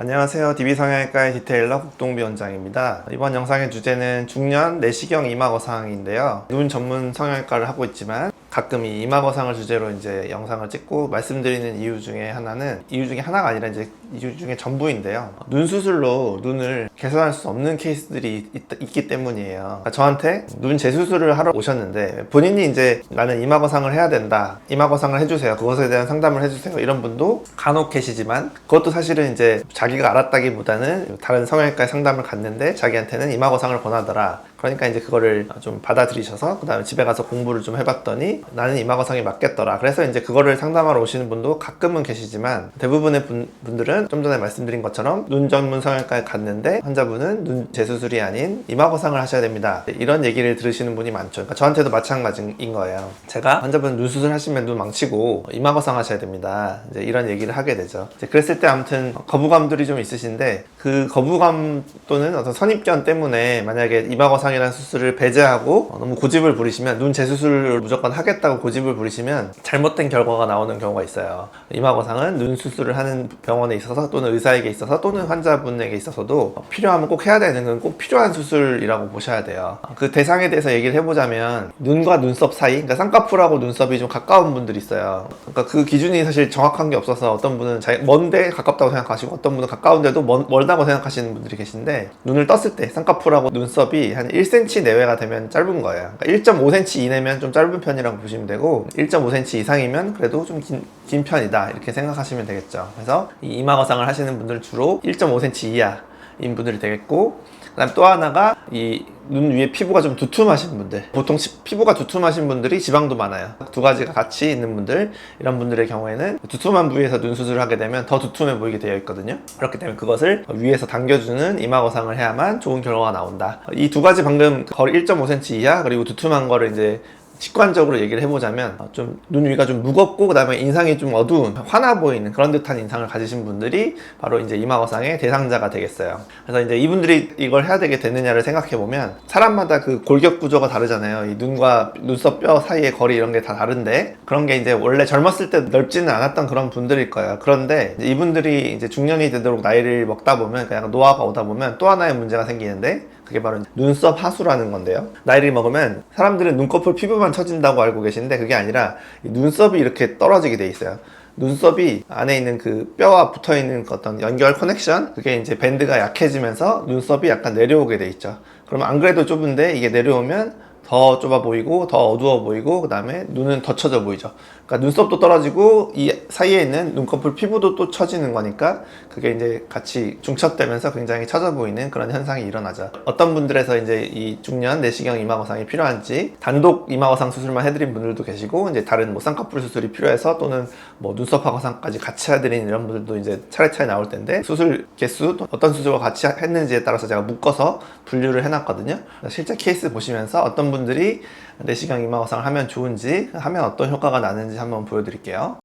안녕하세요. DB성형외과의 디테일러 국동비 원장입니다. 이번 영상의 주제는 중년 내시경 이마거상인데요. 눈 전문 성형외과를 하고 있지만 가끔 이 이마거상을 주제로 이제 영상을 찍고 말씀드리는 이유 중에 하나가 아니라 이제 이유 중에 전부인데요. 눈 수술로 눈을 개선할 수 없는 케이스들이 있기 때문이에요. 그러니까 저한테 눈 재수술을 하러 오셨는데 본인이 이제 나는 이마거상을 해야 된다. 이마거상을 해주세요. 그것에 대한 상담을 해주세요. 이런 분도 간혹 계시지만 그것도 사실은 이제 자기가 알았다기보다는 다른 성형외과에 상담을 갔는데 자기한테는 이마거상을 권하더라. 그러니까 이제 그거를 좀 받아들이셔서 그 다음에 집에 가서 공부를 좀 해봤더니 나는 이마거상이 맞겠더라. 그래서 이제 그거를 상담하러 오시는 분도 가끔은 계시지만 대부분의 분들은 좀 전에 말씀드린 것처럼 눈 전문 성형외과에 갔는데 환자분은 눈 재수술이 아닌 이마거상을 하셔야 됩니다. 이런 얘기를 들으시는 분이 많죠. 그러니까 저한테도 마찬가지인 거예요. 제가 환자분 눈 수술 하시면 눈 망치고 이마거상 하셔야 됩니다. 이제 이런 얘기를 하게 되죠. 이제 그랬을 때 아무튼 거부감들이 좀 있으신데 그 거부감 또는 어떤 선입견 때문에 만약에 이마거상이라는 수술을 배제하고 너무 고집을 부리시면 눈 재수술을 무조건 하겠다고 고집을 부리시면 잘못된 결과가 나오는 경우가 있어요. 이마거상은 눈 수술을 하는 병원에 있어서 또는 의사에게 있어서 또는 환자분에게 있어서도 필요하면 꼭 해야 되는 건 꼭 필요한 수술이라고 보셔야 돼요. 그 대상에 대해서 얘기를 해보자면 눈과 눈썹 사이, 그러니까 쌍꺼풀하고 눈썹이 좀 가까운 분들이 있어요. 그러니까 그 기준이 사실 정확한 게 없어서 어떤 분은 먼데 가깝다고 생각하시고 어떤 분은 가까운데도 멀다고 생각하시는 분들이 계신데 눈을 떴을 때 쌍꺼풀하고 눈썹이 한 1cm 내외가 되면 짧은 거예요. 그러니까 1.5cm 이내면 좀 짧은 편이라고 보시면 되고 1.5cm 이상이면 그래도 좀 긴 편이다 이렇게 생각하시면 되겠죠. 그래서 이 이마거상을 하시는 분들은 주로 1.5cm 이하인 분들이 되겠고, 그 다음 또 하나가 이 눈 위에 피부가 좀 두툼하신 분들, 보통 피부가 두툼하신 분들이 지방도 많아요. 두 가지가 같이 있는 분들, 이런 분들의 경우에는 두툼한 부위에서 눈 수술을 하게 되면 더 두툼해 보이게 되어 있거든요. 그렇기 때문에 그것을 위에서 당겨주는 이마거상을 해야만 좋은 결과가 나온다. 이 두 가지 방금 거리 1.5cm 이하 그리고 두툼한 거를 이제 직관적으로 얘기를 해보자면 좀 눈 위가 좀 무겁고 그 다음에 인상이 좀 어두운 환아 보이는 그런 듯한 인상을 가지신 분들이 바로 이제 이마거상의 대상자가 되겠어요. 그래서 이제 이분들이 이걸 해야 되게 되느냐를 생각해 보면 사람마다 그 골격 구조가 다르잖아요. 이 눈과 눈썹 뼈 사이의 거리 이런 게 다 다른데 그런 게 이제 원래 젊었을 때 넓지는 않았던 그런 분들일 거예요. 그런데 이제 이분들이 이제 중년이 되도록 나이를 먹다 보면 그냥 노화가 오다 보면 또 하나의 문제가 생기는데 그게 바로 눈썹 하수라는 건데요. 나이를 먹으면 사람들은 눈꺼풀 피부만 처진다고 알고 계시는데 그게 아니라 눈썹이 이렇게 떨어지게 돼 있어요. 눈썹이 안에 있는 그 뼈와 붙어있는 어떤 연결 커넥션, 그게 이제 밴드가 약해지면서 눈썹이 약간 내려오게 돼 있죠. 그러면 안 그래도 좁은데 이게 내려오면 더 좁아 보이고 더 어두워 보이고 그 다음에 눈은 더 처져 보이죠. 그러니까 눈썹도 떨어지고 이 사이에 있는 눈꺼풀 피부도 또 처지는 거니까 그게 이제 같이 중첩되면서 굉장히 처져 보이는 그런 현상이 일어나죠. 어떤 분들에서 이제 이 중년 내시경 이마거상이 필요한지 단독 이마거상 수술만 해드린 분들도 계시고 이제 다른 뭐 쌍꺼풀 수술이 필요해서 또는 뭐 눈썹 하거상까지 같이 해드린 이런 분들도 이제 차례차례 나올 텐데 수술 개수 어떤 수술과 같이 했는지에 따라서 제가 묶어서 분류를 해놨거든요. 실제 케이스 보시면서 어떤 분들이 내시경 이마거상을 하면 좋은지, 하면 어떤 효과가 나는지 한번 보여드릴게요.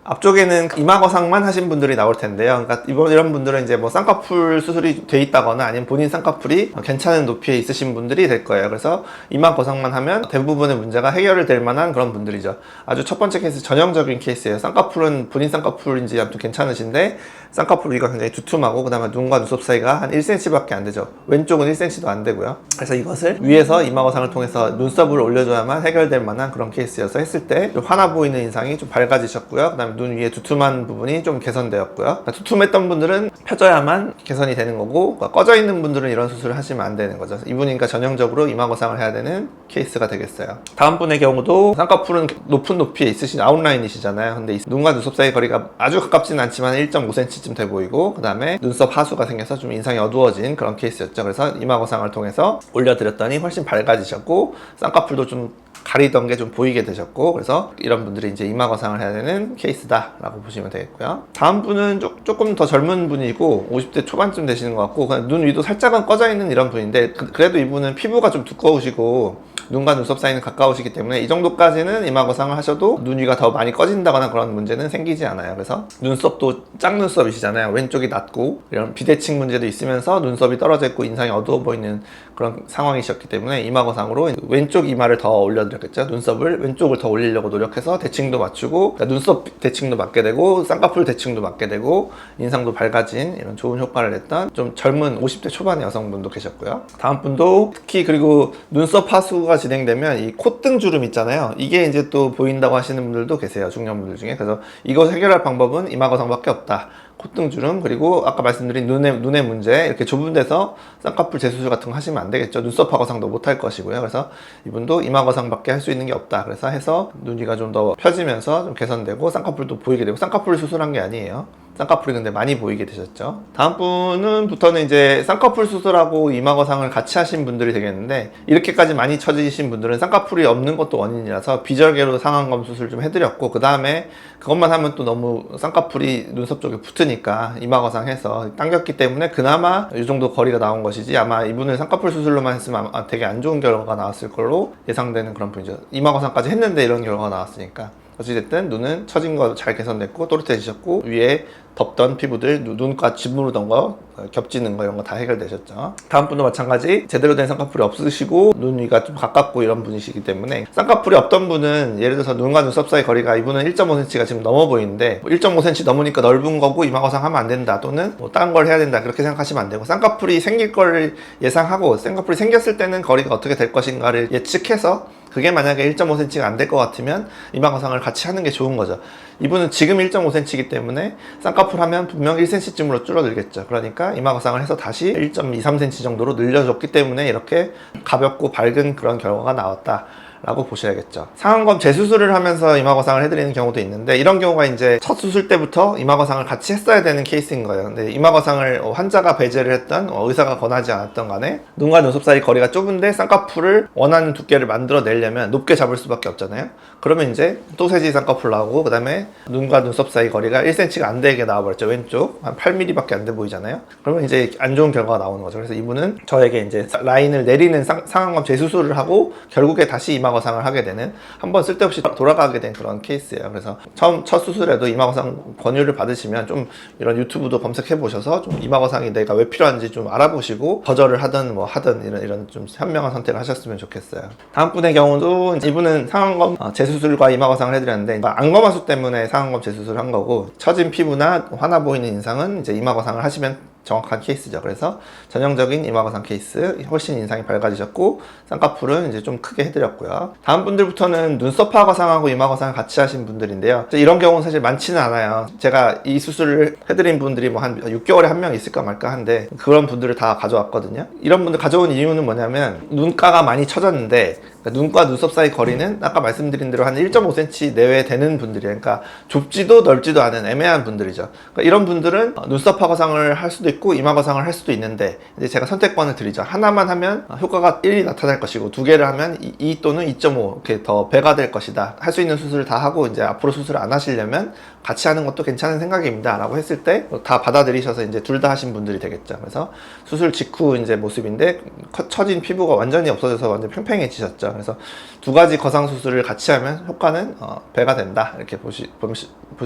앞쪽에는 이마거상만 하신 분들이 나올 텐데요. 그러니까 이런 분들은 이제 뭐 쌍꺼풀 수술이 돼 있다거나 아니면 본인 쌍꺼풀이 괜찮은 높이에 있으신 분들이 될 거예요. 그래서 이마거상만 하면 대부분의 문제가 해결될 만한 그런 분들이죠. 아주 첫 번째 케이스 전형적인 케이스예요. 쌍꺼풀은 본인 쌍꺼풀인지 아무튼 괜찮으신데 쌍꺼풀 위가 굉장히 두툼하고 그 다음에 눈과 눈썹 사이가 한 1cm 밖에 안 되죠. 왼쪽은 1cm도 안 되고요. 그래서 이것을 위에서 이마거상을 통해서 눈썹을 올려줘야만 해결될 만한 그런 케이스여서 했을 때 좀 환아 보이는 인상이 좀 밝아지셨고요. 그 다음에 눈 위에 두툼한 부분이 좀 개선되었고요. 그러니까 두툼했던 분들은 펴져야만 개선이 되는 거고, 그러니까 꺼져 있는 분들은 이런 수술을 하시면 안 되는 거죠. 이분이니까 전형적으로 이마거상을 해야 되는 케이스가 되겠어요. 다음 분의 경우도 쌍꺼풀은 높은 높이에 있으신 아웃라인이시잖아요. 근데 눈과 눈썹 사이 거리가 아주 가깝지는 않지만 1.5cm쯤 돼 보이고 그 다음에 눈썹 하수가 생겨서 좀 인상이 어두워진 그런 케이스였죠. 그래서 이마거상을 통해서 올려드렸더니 훨씬 밝아지셨고 쌍꺼풀도 좀 가리던 게 좀 보이게 되셨고, 그래서 이런 분들이 이제 이마거상을 해야 되는 케이스다 라고 보시면 되겠고요. 다음 분은 조금 더 젊은 분이고 50대 초반쯤 되시는 것 같고 그냥 눈 위도 살짝은 꺼져 있는 이런 분인데 그래도 이분은 피부가 좀 두꺼우시고 눈과 눈썹 사이는 가까우시기 때문에 이 정도까지는 이마거상을 하셔도 눈 위가 더 많이 꺼진다거나 그런 문제는 생기지 않아요. 그래서 눈썹도 짝눈썹이시잖아요. 왼쪽이 낮고 이런 비대칭 문제도 있으면서 눈썹이 떨어져 있고 인상이 어두워 보이는 그런 상황이셨기 때문에 이마거상으로 왼쪽 이마를 더 올려드렸겠죠. 눈썹을 왼쪽을 더 올리려고 노력해서 대칭도 맞추고, 그러니까 눈썹 대칭도 맞게 되고 쌍꺼풀 대칭도 맞게 되고 인상도 밝아진 이런 좋은 효과를 냈던 좀 젊은 50대 초반의 여성분도 계셨고요. 다음 분도 특히 그리고 눈썹 하수가 진행되면 이 콧등 주름 있잖아요. 이게 이제 또 보인다고 하시는 분들도 계세요. 중년분들 중에. 그래서 이거 해결할 방법은 이마거상밖에 없다. 콧등 주름, 그리고 아까 말씀드린 눈의 문제, 이렇게 좁은 데서 쌍꺼풀 재수술 같은 거 하시면 안 되겠죠. 눈썹 하거상도 못 할 것이고요. 그래서 이분도 이마거상밖에 할 수 있는 게 없다. 그래서 해서 눈 위가 좀 더 펴지면서 좀 개선되고 쌍꺼풀도 보이게 되고, 쌍꺼풀 수술한 게 아니에요. 쌍꺼풀이 근데 많이 보이게 되셨죠. 다음 분부터는 이제 쌍꺼풀 수술하고 이마거상을 같이 하신 분들이 되겠는데, 이렇게까지 많이 처지신 분들은 쌍꺼풀이 없는 것도 원인이라서 비절개로 상안검 수술 좀 해드렸고, 그 다음에 그것만 하면 또 너무 쌍꺼풀이 눈썹 쪽에 붙으니까 이마거상 해서 당겼기 때문에 그나마 이 정도 거리가 나온 것이지, 아마 이분을 쌍꺼풀 수술로만 했으면 되게 안 좋은 결과가 나왔을 걸로 예상되는 그런 분이죠. 이마거상까지 했는데 이런 결과가 나왔으니까. 어찌됐든 눈은 처진 거 잘 개선됐고 또렷해지셨고, 위에 덥던 피부들, 눈가 짓무르던 거, 겹지는 거 이런 거 다 해결되셨죠. 다음 분도 마찬가지 제대로 된 쌍꺼풀이 없으시고 눈 위가 좀 가깝고 이런 분이시기 때문에, 쌍꺼풀이 없던 분은 예를 들어서 눈과 눈썹 사이 거리가 이분은 1.5cm가 지금 넘어 보이는데 1.5cm 넘으니까 넓은 거고 이마거상 하면 안 된다, 또는 뭐 다른 걸 해야 된다, 그렇게 생각하시면 안 되고, 쌍꺼풀이 생길 걸 예상하고 쌍꺼풀이 생겼을 때는 거리가 어떻게 될 것인가를 예측해서, 그게 만약에 1.5cm가 안 될 것 같으면 이마거상을 같이 하는 게 좋은 거죠. 이분은 지금 1.5cm이기 때문에 쌍꺼풀 하면 분명 1cm쯤으로 줄어들겠죠. 그러니까 이마거상을 해서 다시 1.2, 3cm 정도로 늘려줬기 때문에 이렇게 가볍고 밝은 그런 결과가 나왔다 라고 보셔야겠죠. 상안검 재수술을 하면서 이마거상을 해드리는 경우도 있는데, 이런 경우가 이제 첫 수술 때부터 이마거상을 같이 했어야 되는 케이스인 거예요. 근데 이마거상을 환자가 배제를 했던, 의사가 권하지 않았던 간에 눈과 눈썹 사이 거리가 좁은데 쌍꺼풀을 원하는 두께를 만들어 내려면 높게 잡을 수밖에 없잖아요. 그러면 이제 소세지 쌍꺼풀 나오고, 그 다음에 눈과 눈썹 사이 거리가 1cm가 안 되게 나와버렸죠. 왼쪽 한 8mm밖에 안 돼 보이잖아요. 그러면 이제 안 좋은 결과가 나오는 거죠. 그래서 이분은 저에게 이제 라인을 내리는 상안검 재수술을 하고 결국에 다시 이마거상을 하게 되는, 한번 쓸데없이 돌아가게 된 그런 케이스예요. 그래서 첫 수술에도 이마거상 권유를 받으시면 좀 이런 유튜브도 검색해 보셔서 좀 이마거상이 내가 왜 필요한지 좀 알아보시고 거절을 하든 뭐 하든 이런 좀 현명한 선택을 하셨으면 좋겠어요. 다음 분의 경우도 이분은 상안검 재수술과 이마거상을 해드렸는데, 안검하수 때문에 상안검 재수술을 한 거고, 처진 피부나 환아 보이는 인상은 이제 이마거상을 하시면 정확한 케이스죠. 그래서 전형적인 이마거상 케이스, 훨씬 인상이 밝아지셨고 쌍꺼풀은 이제 좀 크게 해드렸고요. 다음 분들부터는 눈썹 하거상하고 이마거상을 같이 하신 분들인데요. 이런 경우는 사실 많지는 않아요. 제가 이 수술을 해드린 분들이 뭐 한 6개월에 한 명 있을까 말까 한데, 그런 분들을 다 가져왔거든요. 이런 분들 가져온 이유는 뭐냐면, 눈가가 많이 처졌는데 눈과 눈썹 사이 거리는 아까 말씀드린 대로 한 1.5cm 내외 되는 분들이에요. 그러니까 좁지도 넓지도 않은 애매한 분들이죠. 그러니까 이런 분들은 눈썹 하거상을 할 수도 있고 이마거상을 할 수도 있는데, 이제 제가 선택권을 드리죠. 하나만 하면 효과가 1이 나타날 것이고, 두 개를 하면 2 또는 2.5 이렇게 더 배가 될 것이다. 할 수 있는 수술을 다 하고 이제 앞으로 수술을 안 하시려면 같이 하는 것도 괜찮은 생각입니다 라고 했을 때 다 받아들이셔서 이제 둘 다 하신 분들이 되겠죠. 그래서 수술 직후 이제 모습인데 처진 피부가 완전히 없어져서 완전 팽팽해지셨죠. 그래서 두 가지 거상 수술을 같이 하면 효과는 배가 된다, 이렇게 볼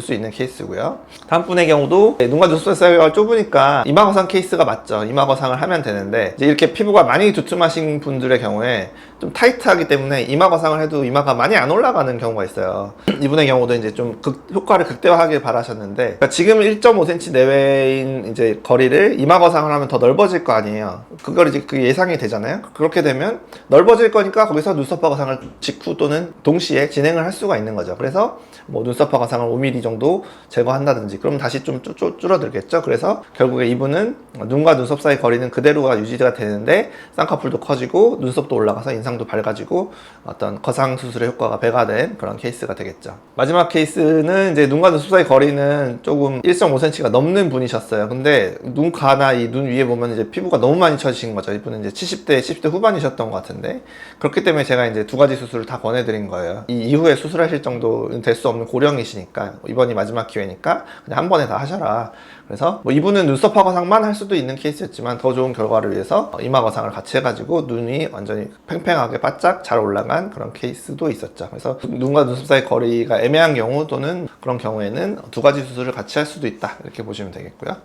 수 있는 케이스고요. 다음 분의 경우도 눈과 눈썹 사이가 좁으니까 이마거상 케이스가 맞죠. 이마거상을 하면 되는데, 이제 이렇게 피부가 많이 두툼하신 분들의 경우에 좀 타이트하기 때문에 이마거상을 해도 이마가 많이 안 올라가는 경우가 있어요. 이분의 경우도 이제 좀 효과를 극대화하길 바라셨는데, 그러니까 지금 1.5cm 내외인 이제 거리를 이마거상을 하면 더 넓어질 거 아니에요. 그걸 이제 그 예상이 되잖아요. 그렇게 되면 넓어질 거니까 거기서 눈썹 하거상을 직후 또는 동시에 진행을 할 수가 있는 거죠. 그래서 뭐 눈썹 하거상을 5mm 정도 제거한다든지, 그럼 다시 좀 줄어들겠죠. 그래서 결국에 이분은 눈과 눈썹 사이 거리는 그대로가 유지가 되는데 쌍꺼풀도 커지고 눈썹도 올라가서 인상도 밝아지고 어떤 거상 수술의 효과가 배가 된 그런 케이스가 되겠죠. 마지막 케이스는 이제 눈과 눈썹 사이 거리는 조금 1.5cm가 넘는 분이셨어요. 근데 눈가나 이 눈 위에 보면 이제 피부가 너무 많이 처지신 거죠. 이분은 이제 70대 후반이셨던 것 같은데, 그렇기 때문에 때문에 제가 이제 두 가지 수술을 다 권해드린 거예요. 이 이후에 수술하실 정도는 될 수 없는 고령이시니까 이번이 마지막 기회니까 그냥 한 번에 다 하셔라. 그래서 뭐 이분은 눈썹 확거상만 할 수도 있는 케이스였지만 더 좋은 결과를 위해서 이마 거상을 같이 해가지고 눈이 완전히 팽팽하게 바짝 잘 올라간 그런 케이스도 있었죠. 그래서 눈과 눈썹 사이 거리가 애매한 경우 또는 그런 경우에는 두 가지 수술을 같이 할 수도 있다, 이렇게 보시면 되겠고요.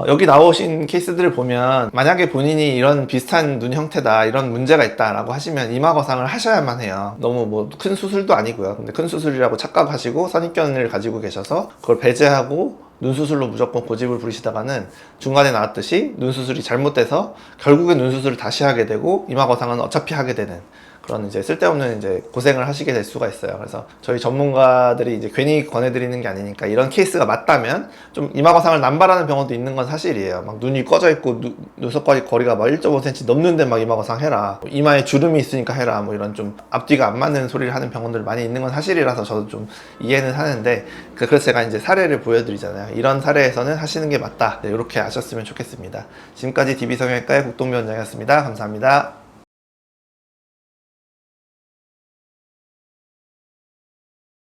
여기 나오신 케이스들을 보면 만약에 본인이 이런 비슷한 눈 형태다, 이런 문제가 있다라고 하시면 이마 거상을 하셔야만 해요. 너무 뭐 큰 수술도 아니고요. 근데 큰 수술이라고 착각하시고 선입견을 가지고 계셔서 그걸 배제하고 눈 수술로 무조건 고집을 부리시다가는 중간에 나왔듯이 눈 수술이 잘못돼서 결국엔 눈 수술을 다시 하게 되고 이마 거상은 어차피 하게 되는 그런 이제 쓸데없는 이제 고생을 하시게 될 수가 있어요. 그래서 저희 전문가들이 이제 괜히 권해드리는 게 아니니까 이런 케이스가 맞다면 좀 이마 거상을 남발하는 병원도 있는 건 사실이에요. 막 눈이 꺼져 있고 눈썹 거리가 막 1.5cm 넘는데 막 이마 거상 해라, 뭐 이마에 주름이 있으니까 해라, 뭐 이런 좀 앞뒤가 안 맞는 소리를 하는 병원들 많이 있는 건 사실이라서 저도 좀 이해는 하는데, 그래서 제가 이제 사례를 보여드리잖아요. 이런 사례에서는 하시는 게 맞다, 네, 이렇게 아셨으면 좋겠습니다. 지금까지 DB성형외과의 국동비원장이었습니다. 감사합니다.